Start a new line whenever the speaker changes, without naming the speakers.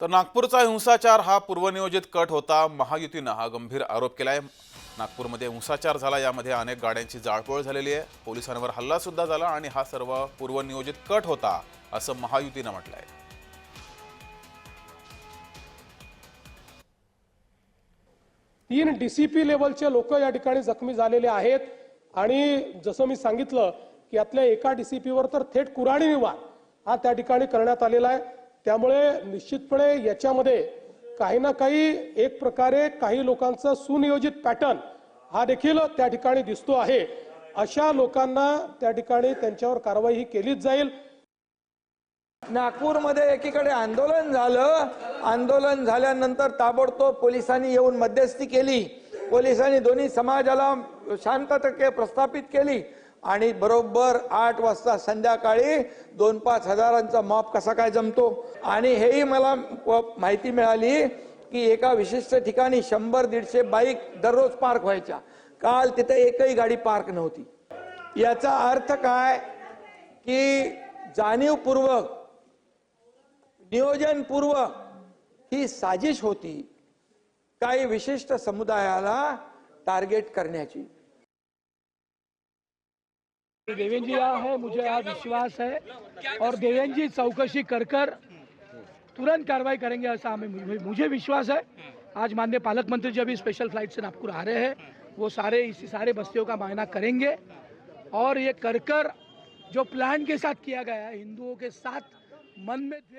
तर नागपूरचा हिंसाचार हा पूर्वनियोजित कट होता। महायुतीने हा गंभीर आरोप केलाय। नागपूरमध्ये हिंसाचार झाला, यामध्ये अनेक गाड्यांची जाळपोळ झालेली आहे। पोलिसांवर हल्ला सुद्धा झाला आणि हा सर्व पूर्वनियोजित कट होता असं महायुतीने म्हटलंय।
तीन डीसीपी लेवलचे लोक या ठिकाणी जखमी झालेले आहेत आणि जसं मी सांगितलं की यातल्या एका डीसीपीवर तर थेट कुऱ्हाडीने वार हा त्या ठिकाणी करण्यात आलेला आहे। त्यामुळे निश्चितपणे याच्यामध्ये काही ना काही एक प्रकारे काही लोकांचा सुनियोजित पॅटर्न हा देखील त्या ठिकाणी दिसतो आहे। अशा लोकांना त्या ठिकाणी त्यांच्यावर कारवाई ही केलीच जाईल।
नागपूरमध्ये एकीकडे आंदोलन झालं, आंदोलन झाल्यानंतर ताबडतोब पोलिसांनी येऊन मध्यस्थी केली। पोलिसांनी दोन्ही समाजाला शांतता प्रस्थापित केली आणि बरोबर 8 वाजता संध्याकाळी 2-5 हजारांचा मॉब कसा काय जमतो। आणि हेही मला माहिती मिळाली की एका विशिष्ट ठिकाणी 100-150 बाईक दररोज पार्क व्हायच्या। काल तिथे एकही गाडी पार्क नव्हती। याचा अर्थ काय की जाणीवपूर्वक नियोजनपूर्वक ही साजिश होती काही विशिष्ट समुदायाला टार्गेट करण्याची।
देवेंद्र जी है, मुझे आज विश्वास है और देवेंद्र जी चौकसी कर तुरंत कार्रवाई करेंगे ऐसा मुझे विश्वास है। आज माननीय पालक मंत्री जी अभी स्पेशल फ्लाइट से नागपुर आ रहे हैं, वो सारे बस्तियों का मायना करेंगे और ये कर जो प्लान के साथ किया गया है, हिंदुओं के साथ मन में